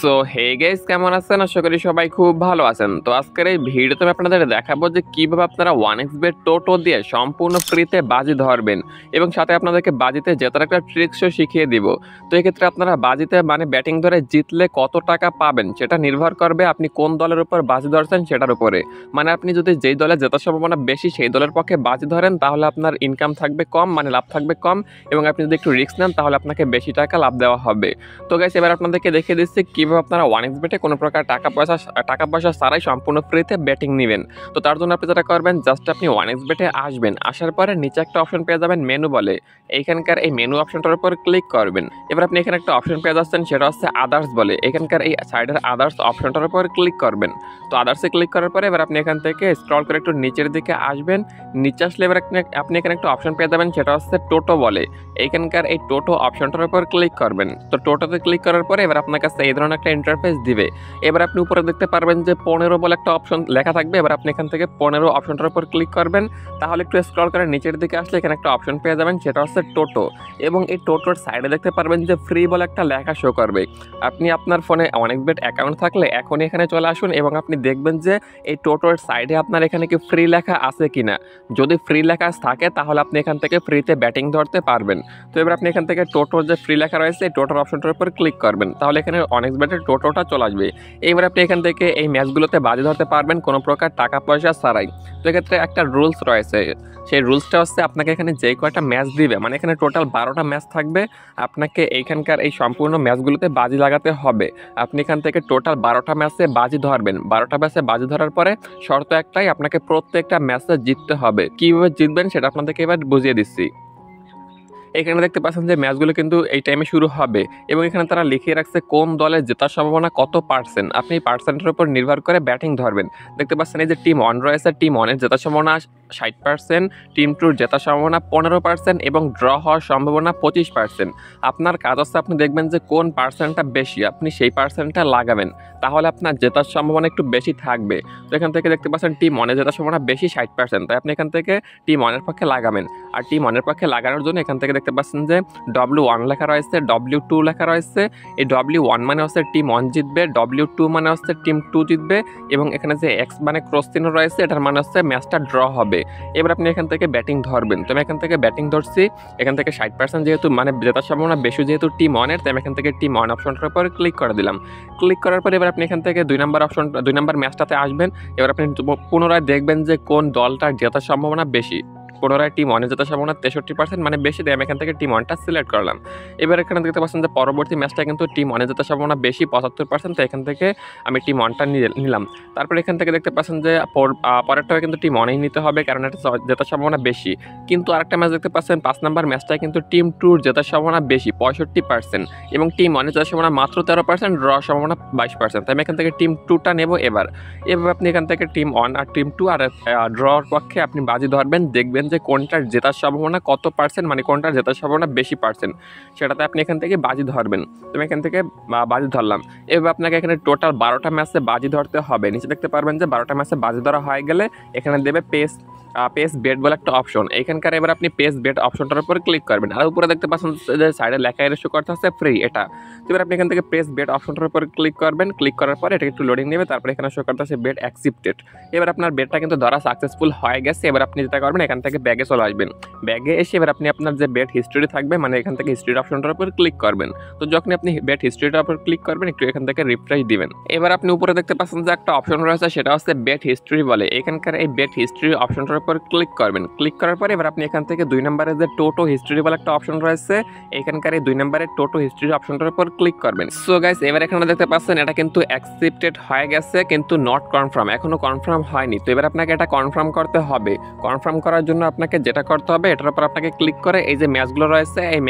So hey guys, কেমন আছেন? আশা করি সবাই খুব ভালো আছেন। তো আজকের এই ভিডিওতে আমি আপনাদের দেখাবো যে কিভাবে আপনারা 1xBet টোটো দিয়ে সম্পূর্ণ ফ্রিতে বাজি ধরবেন এবং সাথে আপনাদেরকে বাজিতে জেতার একটা ট্রিক্সও শিখিয়ে দিব। তো এক্ষেত্রে আপনারা বাজিতে ব্যাটিং ধরে জিতলে কত টাকা পাবেন সেটা নির্ভর করবে আপনি কোন দলের উপর বাজি ধরছেন সেটার উপরে। মানে আপনি যদি যেই দলে জেতার সম্ভাবনা বেশি সেই দলের পক্ষে বাজি ধরেন তাহলে আপনার ইনকাম থাকবে কম, মানে লাভ থাকবে কম, এবং আপনি যদি একটু রিস্ক নেন তাহলে আপনাকে বেশি টাকা লাভ দেওয়া হবে। তো গাইস, এবার আপনাদেরকে দেখিয়ে দিচ্ছি কিভাবে আপনারা 1xBet-এ কোনো প্রকার টাকা পয়সা ছাড়াই সম্পূর্ণ ফ্রিতে ব্যাটিং নেবেন। তো তার জন্য আপনি যেটা করবেন, জাস্ট আপনি 1xBet-এ আসবেন, আসার পরে নিচে একটা অপশন পেয়ে যাবেন মেনু বলে। এইখানকার এই মেনু অপশনটার উপর ক্লিক করবেন। এবার আপনি এখানে একটা অপশন পেয়ে যাচ্ছেন, সেটা হচ্ছে আদার্স বলে। এখানকার এই সাইডের আদার্স অপশনটার উপর ক্লিক করবেন। তো আদার্সে ক্লিক করার পরে এবার আপনি এখান থেকে স্ক্রল করে একটু নিচের দিকে আসবেন। নিচে আসলে এবার আপনি এখানে একটা অপশন পেয়ে যাবেন, সেটা হচ্ছে টোটো বলে। এইখানকার এই টোটো অপশনটার উপর ক্লিক করবেন। তো টোটোতে ক্লিক করার পরে এবার আপনার কাছে এই ধরনের একটা ইন্টারফেস দিবে। এবার আপনি উপরে দেখতে পারবেন যে 15 বলে একটা অপশন লেখা থাকবে। এবার আপনি এখান থেকে 15 অপশনটার উপর ক্লিক করবেন। তাহলে একটু স্ক্রল করে নিচের দিকে আসলে এখানে একটা অপশন পেয়ে যাবেন, সেটা হচ্ছে টোটো। এবং এই টোটোর সাইডে দেখতে পারবেন যে ফ্রি বলে একটা লেখা শো করবে। আপনি আপনার ফোনে 1xBet অ্যাকাউন্ট থাকলে এখনই এখানে চলে আসুন এবং আপনি দেখবেন যে এই টোটোর সাইডে আপনার এখানে কি ফ্রি লেখা আছে কিনা। যদি ফ্রি লেখা থাকে তাহলে আপনি এখান থেকে ফ্রিতে ব্যাটিং ধরতে পারবেন। তো এবার আপনি এখান থেকে টোটোর যে ফ্রি লেখা রয়েছে এই টোটোর অপশনটার উপর ক্লিক করবেন। তাহলে এখানে 1xBet-এর টোটোটা চলে আসবে। এবার আপনি এখান থেকে এই ম্যাচগুলোতে বাজি ধরতে পারবেন কোনো প্রকার টাকা পয়সা ছাড়াই। তো এক্ষেত্রে একটা রুলস রয়েছে, সেই রুলসটা হচ্ছে আপনাকে এখানে যে কয়টা ম্যাচ দিবে, মানে এখানে টোটাল 12টা ম্যাচ থাকবে, আপনাকে এইখানকার এই সম্পূর্ণ ম্যাচগুলোতে বাজি লাগাতে হবে। আপনি এখান থেকে টোটাল 12টা ম্যাচে বাজি ধরবেন। 12টা ম্যাচে বাজি ধরার পরে শর্ত একটাই, আপনাকে প্রত্যেকটা ম্যাচে জিততে হবে। কীভাবে জিতবেন সেটা আপনাদেরকে এবার বুঝিয়ে দিচ্ছি। এখানে দেখতে পাচ্ছেন যে ম্যাচগুলো কিন্তু এই টাইমে শুরু হবে এবং এখানে তারা লিখিয়ে রাখছে কোন দলের জেতার সম্ভাবনা কত পার্সেন্ট। আপনি পার্সেন্টের উপর নির্ভর করে ব্যাটিং ধরবেন। দেখতে পাচ্ছেন এই যে টিম 1 রয়েছে, টিম 1-এর জেতার সম্ভাবনা 60%, টিম 2-র জেতার সম্ভাবনা 15% এবং ড্র হওয়ার সম্ভাবনা 25%। আপনার কাজ হচ্ছে আপনি দেখবেন যে কোন পার্সেন্টটা বেশি, আপনি সেই পার্সেন্টটা লাগাবেন, তাহলে আপনার জেতার সম্ভাবনা একটু বেশি থাকবে। তো এখান থেকে দেখতে পাচ্ছেন টিম 1-এর জেতার সম্ভাবনা বেশি 60%, তাই আপনি এখান থেকে টিম 1-এর পক্ষে লাগাবেন। আর টিম 1-এর পক্ষে লাগানোর জন্য এখান থেকে দেখতে পাচ্ছেন যে W1 লেখা রয়েছে, W2 লেখা রয়েছে। এই W1 মানে হচ্ছে টিম 1 জিতবে, W2 মানে হচ্ছে টিম 2 জিতবে, এবং এখানে যে X মানে ক্রস চিহ্ন রয়েছে এটার মানে হচ্ছে ম্যাচটা ড্র হবে। এবার আপনি এখান থেকে ব্যাটিং ধরবেন। তো আমি এখান থেকে ব্যাটিং ধরছি। এখান থেকে 60% যেহেতু মানে জেতার সম্ভাবনা বেশি যেহেতু টিম 1-এর, তাই আমি এখান থেকে টিম 1 অপশনটার উপর ক্লিক করে দিলাম। ক্লিক করার পর এবার আপনি এখান থেকে 2 নম্বর ম্যাচটাতে আসবেন। এবার আপনি পুনরায় দেখবেন যে কোন দলটার জেতার সম্ভাবনা বেশি। পুনরায় টিম 1-এর জেতার সম্ভাবনা 63% মানে বেশি, দিয়ে আমি এখান থেকে টিম 1টা সিলেক্ট করলাম। এবার এখানে দেখতে পাচ্ছেন যে পরবর্তী ম্যাচটা কিন্তু টিম 1-এর জেতার সম্ভাবনা বেশি 75%, তো এখান থেকে আমি টিম 1টা নিলাম। তারপর এখান থেকে দেখতে পাচ্ছেন যে পরেরটাও কিন্তু টিম 1-এই নিতে হবে, কারণ এটা জেতার সম্ভাবনা বেশি। কিন্তু আরেকটা ম্যাচ দেখতে পাচ্ছেন 5 নম্বর ম্যাচটায় কিন্তু টিম 2-র জেতার সম্ভাবনা বেশি 65% এবং টিম 1-এর জেতার সম্ভাবনা মাত্র 13%, ড্র সম্ভাবনা 22%, তাই আমি এখান থেকে টিম 2টা নেব। এবার আপনি এখান থেকে টিম 1 আর টিম 2 আর ড্রর পক্ষে আপনি বাজি ধরবেন, দেখবেন যে কোনটার জেতার সম্ভাবনা কত পার্সেন্ট, মানে কোনটার জেতার সম্ভাবনা বেশি পার্সেন্ট, সেটাতে আপনি এখান থেকে বাজি ধরবেন। তুমি এখান থেকে বাজি ধরলাম। এবার আপনাকে এখানে টোটাল 12টা ম্যাচে বাজি ধরতে হবে। নিচে দেখতে পারবেন যে 12টা ম্যাচে বাজি ধরা হয়ে গেলে এখানে দেবে পেস বেট বলে একটা অপশন। এইখানকার এবার আপনি পেস বেট অপশনটার উপর ক্লিক করবেন। আর উপরে দেখতে পাচ্ছেন যে সাইডে লেখা শো করতে হচ্ছে ফ্রি, এটা। তো এবার আপনি এখান থেকে পেস বেট অপশনটার উপর ক্লিক করবেন। ক্লিক করার পরে এটা একটু লোডিং নেবে, তারপরে এখানে শো করতে হচ্ছে বেট অ্যাকসেপ্টেড। এবার আপনার বেটটা কিন্তু ধরা সাকসেসফুল হয়ে গেছে। এবার আপনি যেটা করবেন, এখান থেকে ব্যাগে চলে আসবেন। ব্যাগে এসে এবার আপনি আপনার যে বেট হিস্ট্রি থাকবে, মানে এখান থেকে হিস্ট্রি অপশনটার উপর ক্লিক করবেন। তো যখন আপনি বেট হিস্ট্রিটার উপর ক্লিক করবেন, একটু এখান থেকে রিফ্রেশ দিবেন। এবার আপনি উপরে দেখতে পাচ্ছেন যে একটা অপশন রয়েছে, সেটা হচ্ছে বেট হিস্ট্রি বলে। এখানকার এই বেট হিস্ট্রি অপশনটার উপর ক্লিক করবেন। ক্লিক করার পরে এবার আপনি এখান থেকে 2 নম্বরে যে টোটো হিস্ট্রি বলে একটা অপশন রয়েছে, এখানকার এই 2 নম্বরের টোটো হিস্ট্রি অপশনটার উপর ক্লিক করবেন। সো গাইস, এবার এখানে দেখতে পাচ্ছেন এটা কিন্তু অ্যাকসেপ্টেড হয়ে গেছে, কিন্তু নট কনফার্ম, এখনো কনফার্ম হয়নি। তো এবার আপনাকে এটা কনফার্ম করতে হবে। কনফার্ম করার জন্য আপনাকে যেটা করতে হবে, এটার উপর আপনাকে ক্লিক করে এই যে ম্যাচগুলো রয়েছে, এই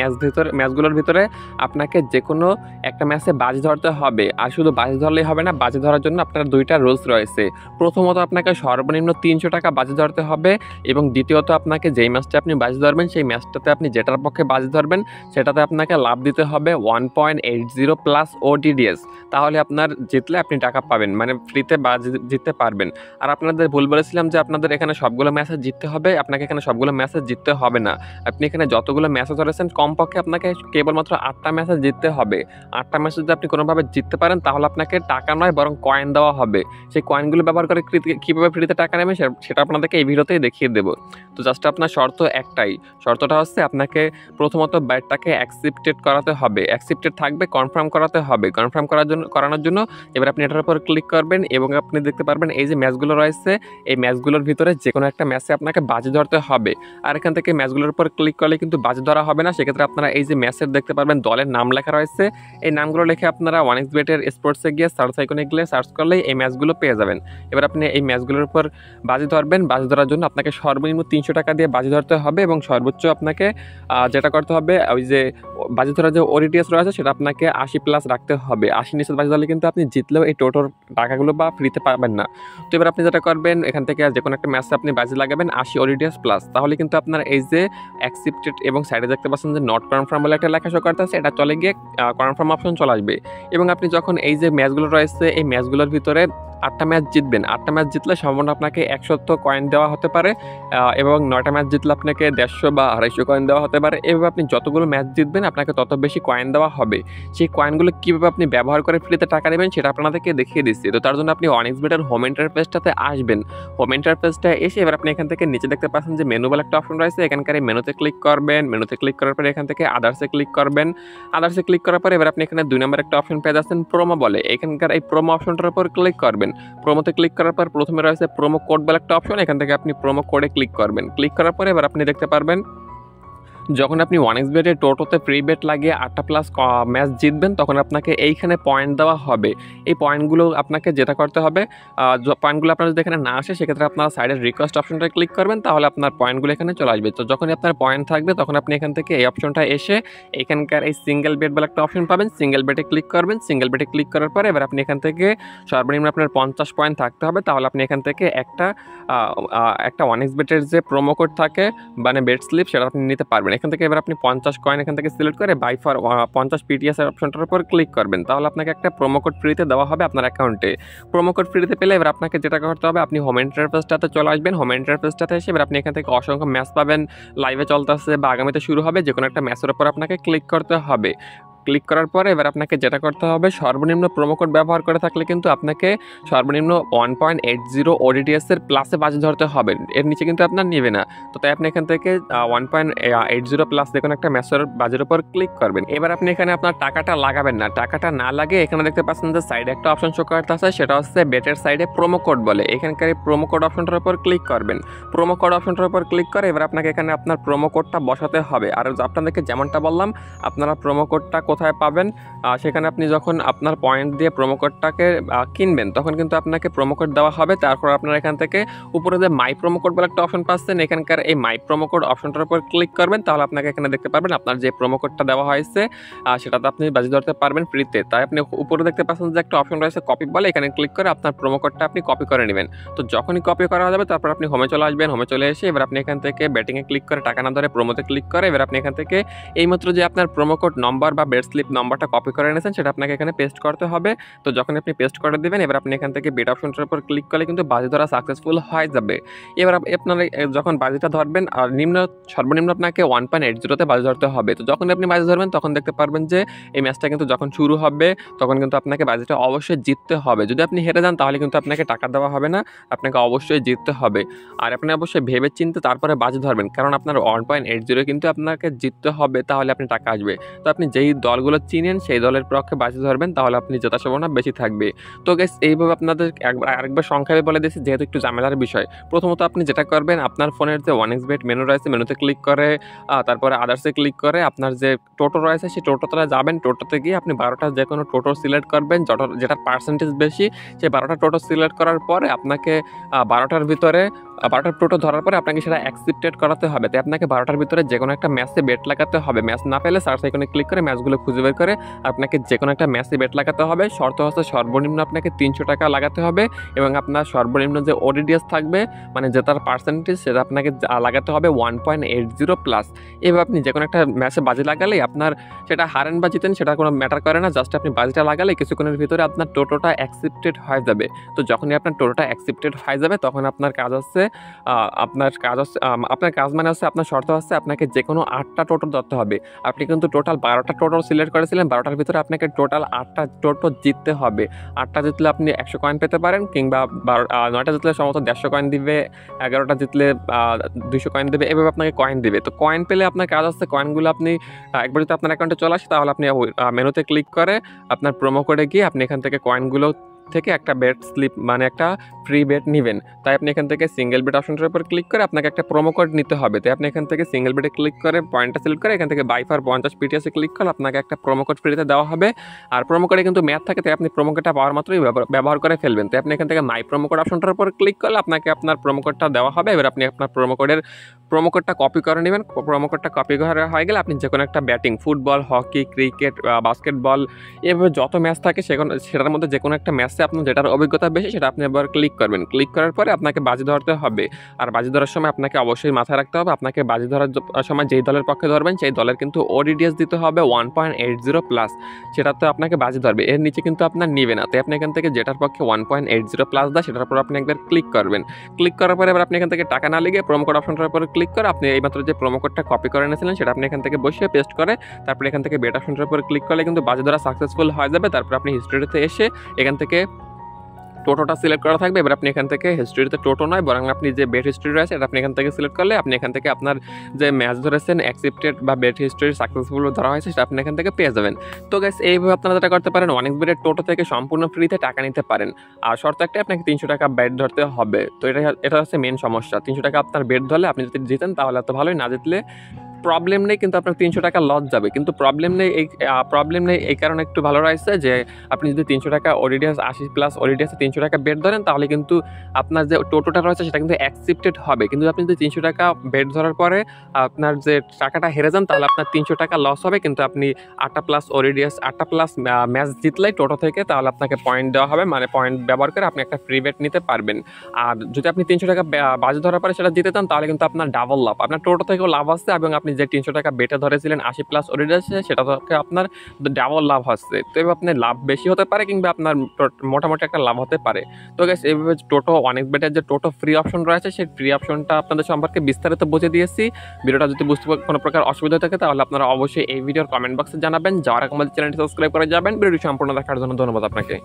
ম্যাচগুলোর ভিতরে আপনাকে যে কোনো একটা ম্যাচে বাজি ধরতে হবে। আর শুধু বাজি ধরলেই হবে না, বাজি ধরার জন্য আপনার 2টা রুলস রয়েছে। প্রথমত আপনাকে সর্বনিম্ন 300 টাকা বাজি ধরতে হবে, এবং দ্বিতীয়ত আপনাকে যেই ম্যাচটা আপনি বাজি ধরবেন সেই ম্যাচটাতে আপনি যেটার পক্ষে বাজি ধরবেন সেটাতে আপনাকে লাভ দিতে হবে 1.80 প্লাস OTDS। তাহলে আপনার জিতলে আপনি টাকা পাবেন, মানে ফ্রিতে বাজি জিততে পারবেন। আর আপনাদের ভুল বলেছিলাম যে আপনাদের এখানে সবগুলো ম্যাচে জিততে হবে, আপনাকে এখানে সবগুলো ম্যাচে জিততে হবে না। আপনি এখানে যতগুলো ম্যাচে ধরেছেন কমপক্ষে আপনাকে কেবলমাত্র 8টা ম্যাচে জিততে হবে। 8টা ম্যাচে যদি আপনি কোনোভাবে জিততে পারেন তাহলে আপনাকে টাকা নয় বরং কয়েন দেওয়া হবে। সেই কয়েনগুলো ব্যবহার করে কীভাবে ফ্রিতে টাকা নেবেন সেটা আপনাদেরকে এই ভিডিওতেই দেখিয়ে দেবো। তো জাস্ট আপনার শর্ত একটাই, শর্তটা হচ্ছে আপনাকে প্রথমত ব্যাটটাকে অ্যাকসেপ্টেড করাতে হবে, অ্যাকসেপ্টেড থাকবে, কনফার্ম করাতে হবে। কনফার্ম করানোর জন্য এবার আপনি এটার উপর ক্লিক করবেন এবং আপনি দেখতে পারবেন এই যে ম্যাচগুলো রয়েছে এই ম্যাচগুলোর ভিতরে যে কোনো একটা ম্যাচে আপনাকে বাজি ধরতে হবে। আর এখান থেকে ম্যাচগুলোর উপর ক্লিক করলে কিন্তু বাজি ধরা হবে না। সেক্ষেত্রে আপনারা এই যে ম্যাচের দেখতে পারবেন দলের নাম লেখা রয়েছে, এই নামগুলো লিখে আপনারা 1xBet-এর স্পোর্টসে গিয়ে সার্চ আইকনে গেলে সার্চ করলেই এই ম্যাচগুলো পেয়ে যাবেন। এবার আপনি এই ম্যাচগুলোর উপর বাজি ধরবেন। বাজি ধরার জন্য আপনাকে সর্বনিম্ন 300 টাকা দিয়ে বাজি ধরতে হবে এবং সর্বোচ্চ আপনাকে যেটা করতে হবে ওই যে বাজি ধরার যে ওডিটিএস রয়েছে সেটা আপনাকে 80+ রাখতে হবে। 80 নিচে বাজি ধরলে কিন্তু আপনি জিতলেও এই টোটোর টাকাগুলো বা ফ্রিতে পাবেন না। তো এবার আপনি যেটা করবেন এখান থেকে যে কোনো একটা ম্যাচে আপনি বাজি লাগাবেন 80 ওডিটিএস প্লাস, তাহলে কিন্তু আপনার এই যে অ্যাকসেপ্টেড এবং সাইডে দেখতে পাচ্ছেন যে নট কনফার্ম বলে একটা লেখা শো করতেছে, এটা চলে গিয়ে কনফার্ম অপশন চলে আসবে। এবং আপনি যখন এই যে ম্যাচগুলো রয়েছে এই ম্যাচগুলোর ভিতরে 8টা ম্যাচ জিতবেন, 8টা ম্যাচ জিতলে সম্পূর্ণ আপনাকে 100 কয়েন দেওয়া হতে পারে এবং 9টা ম্যাচ জিতলে আপনাকে 150 বা 250 কয়েন দেওয়া হতে পারে। এভাবে আপনি যতগুলো ম্যাচ জিতবেন আপনাকে তত বেশি কয়েন দেওয়া হবে। সেই কয়েনগুলো কীভাবে আপনি ব্যবহার করে ফ্রিতে টাকা নেবেন সেটা আপনাদেরকে দেখিয়ে দিচ্ছি। তো তার জন্য আপনি 1xBet-এর হোম ইন্টারফেসটাতে আসবেন। হোম ইন্টারফেসটা এসে এবার আপনি এখান থেকে নিচে দেখতে পাচ্ছেন যে মেনু বলে একটা অপশন রয়েছে, এখানকার এই মেনুতে ক্লিক করবেন। মেনুতে ক্লিক করার পরে এখান থেকে আদার্সে ক্লিক করবেন। আদার্সে ক্লিক করার পরে এবার আপনি এখানে 2 নম্বর একটা অপশন পেয়ে যাচ্ছেন প্রোমো বলে, এখানকার এই প্রোমো অপশনটার উপর ক্লিক করবেন। প্রোমোতে ক্লিক করার পর প্রথমে রয়েছে প্রোমো কোড বলে একটা অপশন, এখান থেকে আপনি প্রোমো কোডে ক্লিক করবেন। ক্লিক করার পরে এবার আপনি দেখতে পারবেন যখন আপনি 1xBet-এর টোটোতে ফ্রি বেট লাগিয়ে 8টা প্লাস ম্যাচ জিতবেন তখন আপনাকে এইখানে পয়েন্ট দেওয়া হবে। এই পয়েন্টগুলো আপনাকে যেটা করতে হবে, পয়েন্টগুলো আপনার যদি এখানে না আসে সেক্ষেত্রে আপনার সাইডের রিকোয়েস্ট অপশনটা ক্লিক করবেন, তাহলে আপনার পয়েন্টগুলো এখানে চলে আসবে। তো যখনই আপনার পয়েন্ট থাকবে তখন আপনি এখান থেকে এই অপশনটা এসে এখানকার এই সিঙ্গেল বেট বলে একটা অপশন পাবেন, সিঙ্গেল বেটে ক্লিক করবেন। সিঙ্গেল বেটে ক্লিক করার পরে এবার আপনি এখান থেকে সর্বনিম্ন আপনার 50 পয়েন্ট থাকতে হবে, তাহলে আপনি এখান থেকে একটা 1xBet-এর যে প্রোমো কোড থাকে মানে বেট স্লিপ সেটা আপনি নিতে পারবেন। এখান থেকে এবার আপনি 50 কয়েন এখান থেকে সিলেক্ট করে বাই ফর 50 PTS এর অপশনটার উপর ক্লিক করবেন, তাহলে আপনাকে একটা প্রোমো কোড ফ্রিতে দেওয়া হবে আপনার অ্যাকাউন্টে। প্রোমো কোড ফ্রিতে পেলে এবার আপনাকে যেটা করতে হবে আপনি হোম ইন্টারফেসটাতে চলে আসবেন। হোম ইন্টারফেসটাতে এসে এবার আপনি এখান থেকে অসংখ্য ম্যাচ পাবেন, লাইভে চলতেছে বা আগামীতে শুরু হবে, যে কোনো একটা ম্যাচের উপর আপনাকে ক্লিক করতে হবে। ক্লিক করার পরে এবার আপনাকে যেটা করতে হবে সর্বনিম্ন প্রোমো কোড ব্যবহার করে থাকলে কিন্তু আপনাকে সর্বনিম্ন 1.80 ওডিটিএস-এর প্লাসে বাজি ধরতে হবে, এর নিচে কিন্তু আপনার নেবে না। তো তাই আপনি এখান থেকে 1.80 প্লাস যে কোনো একটা ম্যাচের বাজির উপর ক্লিক করবেন। এবার আপনি এখানে আপনার টাকাটা লাগাবেন না, টাকাটা না লাগে এখানে দেখতে পাচ্ছেন যে সাইডে একটা অপশন শো করতেছে, সেটা হচ্ছে বেটের সাইডে প্রোমো কোড বলে, এখানকার এই প্রোমো কোড অপশনটার উপর ক্লিক করবেন। প্রোমো কোড অপশনটার উপর ক্লিক করে এবার আপনাকে এখানে আপনার প্রোমো কোডটা বসাতে হবে। আর আপনাদেরকে যেমনটা বললাম আপনারা প্রোমো কোডটা কোথায় পাবেন, সেখানে আপনি যখন আপনার পয়েন্ট দিয়ে প্রোমো কোডটাকে কিনবেন তখন কিন্তু আপনাকে প্রোমো কোড দেওয়া হবে। তারপর আপনারা এখান থেকে উপরে যে মাই প্রোমো কোড বলে একটা অপশন পাচ্ছেন, এখানকার এই মাই প্রোমো কোড অপশনটার উপর ক্লিক করবেন, তাহলে আপনাকে এখানে দেখতে পারবেন আপনার যে প্রোমো কোডটা দেওয়া হয়েছে সেটাতে আপনি বাজি ধরতে পারবেন ফ্রিতে। তাই আপনি উপরে দেখতে পাচ্ছেন যে একটা অপশন রয়েছে কপি বলে, এখানে ক্লিক করে আপনার প্রোমো কোডটা আপনি কপি করে নেবেন। তো যখনই কপি করা যাবে তারপর আপনি হোমে চলে আসবেন। হোমে চলে এসে এবার আপনি এখান থেকে ব্যাটিংয়ে ক্লিক করে টাকা না ধরে প্রোমোতে ক্লিক করে এবার আপনি এখান থেকে এইমাত্র যে আপনার প্রোমো কোড নম্বর বা বেট স্লিপ নম্বরটা কপি করে এনেছেন সেটা আপনাকে এখানে পেস্ট করতে হবে। তো যখন আপনি পেস্ট করে দিবেন এবার আপনি এখান থেকে বেট অপশনটার উপর ক্লিক করলে কিন্তু বাজি ধরা সাকসেসফুল হয়ে যাবে। এবার আপনারা যখন বাজিটা ধরবেন আর সর্বনিম্ন আপনাকে 1.80-তে বাজি ধরতে হবে। তো যখন আপনি বাজি ধরবেন তখন দেখতে পারবেন যে এই ম্যাচটা কিন্তু যখন শুরু হবে তখন কিন্তু আপনাকে বাজিটা অবশ্যই জিততে হবে। যদি আপনি হেরে যান তাহলে কিন্তু আপনাকে টাকা দেওয়া হবে না, আপনাকে অবশ্যই জিততে হবে। আর আপনি অবশ্যই ভেবে চিন্তে তারপরে বাজি ধরবেন, কারণ আপনার 1.80 কিন্তু আপনাকে জিততে হবে, তাহলে আপনি টাকা আসবে। তো আপনি যেই দলগুলো চিনেন সেই দলের পক্ষে বাজি ধরবেন, তাহলে আপনি জেতার সম্ভাবনা বেশি থাকবে। তো গাইস এইভাবে আপনাদের আরেকবার সংক্ষেপে বলে দিয়েছি যেহেতু একটু ঝামেলার বিষয়। প্রথমত আপনি যেটা করবেন আপনার ফোনের যে 1xBet মেনু রয়েছে মেনুতে ক্লিক করে তারপরে আদার্সে ক্লিক করে আপনার যে টোটো রয়েছে সেই টোটোতে যাবেন। টোটোতে গিয়ে আপনি 12টা যে কোনো টোটো সিলেক্ট করবেন, যেটার পার্সেন্টেজ বেশি সেই 12টা টোটো সিলেক্ট করার পরে আপনাকে 12টার ভিতরে 12টার টোটো ধরার পরে আপনাকে সেটা অ্যাকসেপ্টেড করাতে হবে। তাই আপনাকে 12টার ভিতরে যে কোনো একটা ম্যাচে বেট লাগাতে হবে। ম্যাচ না পেলে সার্চ আইকনে ক্লিক করে ম্যাচগুলো খুঁজে বের করে আপনাকে যে কোনো একটা ম্যাচে বেট লাগাতে হবে। শর্ত হচ্ছে সর্বনিম্ন আপনাকে 300 টাকা লাগাতে হবে এবং আপনার সর্বনিম্ন যে ওডিডিএস থাকবে মানে জেতার পার্সেন্টেজ সেটা আপনাকে লাগাতে হবে 1.80 প্লাস। এভাবে আপনি যে কোনো একটা ম্যাচে বাজি লাগালেই আপনার সেটা হারেন বা জিতেন সেটা কোনো ম্যাটার করে না, জাস্ট আপনি বাজিটা লাগালে কিছুক্ষণের ভিতরে আপনার টোটোটা অ্যাকসেপ্টেড হয়ে যাবে। তো যখনই আপনার টোটোটা অ্যাকসেপ্টেড হয়ে যাবে তখন আপনার কাজ হচ্ছে আপনার কাজ মানে হচ্ছে আপনার শর্ত হচ্ছে আপনাকে যে কোনো 8টা টোটো ধরতে হবে। আপনি কিন্তু টোটাল 12টা টোটো সিলেক্ট করেছিলেন, 12টার ভিতরে আপনাকে টোটাল 8টা টোটো জিততে হবে। 8টা জিতলে আপনি 100 কয়েন পেতে পারেন, কিংবা 9টা জিতলে সম্ভবত 150 কয়েন দিবে, 11টা জিতলে 200 কয়েন দেবে, এভাবে আপনাকে কয়েন দিবে। তো কয়েন পেলে আপনার কাজ হচ্ছে কয়েনগুলো আপনি একবার যদি আপনার অ্যাকাউন্টে চলে আসে তাহলে আপনি মেনুতে ক্লিক করে আপনার প্রোমো কোডে গিয়ে আপনি এখান থেকে কয়েনগুলো থেকে একটা বেট স্লিপ মানে একটা ফ্রি বেট নেবেন। তাই আপনি এখান থেকে সিঙ্গেল বেট অপশনটার উপর ক্লিক করে আপনাকে একটা প্রোমো কোড নিতে হবে। তাই আপনি এখান থেকে সিঙ্গেল বেটে ক্লিক করে পয়েন্টটা সিলেক্ট করে এখান থেকে বাই ফর 50 পিটিএসে ক্লিক করলে আপনাকে একটা প্রোমো কোড ফ্রিতে দেওয়া হবে। আর প্রোমো কোডে কিন্তু ম্যাথ থাকে, তাই আপনি প্রোমো কোডটা পাওয়ার মাত্রই ব্যবহার করে ফেলবেন। তাই আপনি এখান থেকে মাই প্রোমো কোড অপশনটার উপর ক্লিক করলে আপনাকে আপনার প্রোমো কোডটা দেওয়া হবে। এবার আপনি আপনার প্রোমো কোডটা কপি করে নেবেন। প্রোমো কোডটা কপি করা হয়ে গেলে আপনি যে কোনো একটা batting, football, hockey, cricket, basketball, এভাবে যত ম্যাচ থাকে সেটার মধ্যে যে কোনো একটা ম্যাচে আপনার যেটার অভিজ্ঞতা বেশি সেটা আপনি এবার ক্লিক করবেন। ক্লিক করার পরে আপনাকে বাজি ধরতে হবে। আর বাজি ধরার সময় আপনাকে অবশ্যই মাথায় রাখতে হবে আপনাকে বাজি ধরার সময় যেই দলের পক্ষে ধরবেন সেই দলের কিন্তু ওডিডিএস দিতে হবে 1.80 প্লাস, সেটা তো আপনাকে বাজি ধরবে, এর নিচে কিন্তু আপনার নিবে না। তাই আপনি এখান থেকে যেটার পক্ষে 1.80 প্লাস দেয় সেটার উপর আপনি একবার ক্লিক করবেন। ক্লিক করার পরে এবার আপনি এখান থেকে টাকা না লিখে প্রোমো কোড অপশনটার উপর ক্লিক করে আপনি এইমাত্র যে প্রোমো কোডটা কপি করে নিয়েছিলেন সেটা আপনি এখান থেকে বসিয়ে পেস্ট করে তারপরে এখান থেকে বেট অপশনটার উপর ক্লিক করলে কিন্তু বাজি ধরা সাকসেসফুল হয়ে যাবে। তারপর আপনি হিস্ট্রিতে এসে এখান থেকে টোটোটা সিলেক্ট করা থাকবে। এবার আপনি এখান থেকে হিস্ট্রিতে টোটো নয় বরং আপনি যে বেট হিস্ট্রি রয়েছে এটা আপনি এখান থেকে সিলেক্ট করলে আপনি এখান থেকে আপনার যে ম্যাচ ধরেছেন অ্যাকসেপ্টেড বা বেট হিস্ট্রি সাকসেসফুল ধরা হয়েছে সেটা আপনি এখান থেকে পেয়ে যাবেন। তো গাইস এইভাবে আপনারা যেটা করতে পারেন OneXBet টোটো থেকে সম্পূর্ণ ফ্রিতে টাকা নিতে পারেন। আর শর্ত একটা আপনাকে 300 টাকা বেট ধরতে হবে। তো এটা হচ্ছে মেন সমস্যা। 300 টাকা আপনার বেট ধরলে আপনি যদি জিতেন তাহলে এত ভালোই, না জিতলে প্রবলেম নেই, কিন্তু আপনার 300 টাকা লস যাবে। কিন্তু প্রবলেম নেই এই কারণে একটু ভালো রয়েছে যে আপনি যদি 300 টাকা ওডিডিএস 80 প্লাস ওডিডিএসে 300 টাকা বেট ধরেন তাহলে কিন্তু আপনার যে টোটোটা রয়েছে সেটা কিন্তু অ্যাকসেপ্টেড হবে। কিন্তু আপনি যদি 300 টাকা বেট ধরার পরে আপনার যে টাকাটা হেরে যান তাহলে আপনার 300 টাকা লস হবে। কিন্তু আপনি 8টা প্লাস ওডিডিএস 8টা প্লাস ম্যাচ জিতলেই টোটো থেকে তাহলে আপনাকে পয়েন্ট দেওয়া হবে, মানে পয়েন্ট ব্যবহার করে আপনি একটা ফ্রি বেট নিতে পারবেন। আর যদি আপনি 300 টাকা বাজি ধরার পরে সেটা জিতে যান তাহলে কিন্তু আপনার ডাবল লাভ, আপনার টোটো থেকেও লাভ আসছে এবং আপনি যে 300 টাকা বেটে ধরেছিলেন 80 প্লাস ওডিডিএসে সেটা থেকে আপনার ডাবল লাভ হচ্ছে। তো এবার আপনার লাভ বেশি হতে পারে কিংবা আপনার মোটামুটি একটা লাভ হতে পারে। তো গাইস এইভাবে টোটো OneXBet-এর যে টোটো ফ্রি অপশন রয়েছে সেই ফ্রি অপশনটা আপনাদের সম্পর্কে বিস্তারিত বুঝিয়ে দিয়েছি। ভিডিওটা যদি বুঝতে কোনো প্রকার অসুবিধা থাকে তাহলে আপনারা অবশ্যই এই ভিডিওর কমেন্ট বক্সে জানাবেন। যাওয়ার আগে আমাদের চ্যানেলটি সাবস্ক্রাইব করে যাবেন। ভিডিওটি সম্পূর্ণ দেখার জন্য ধন্যবাদ আপনাকে।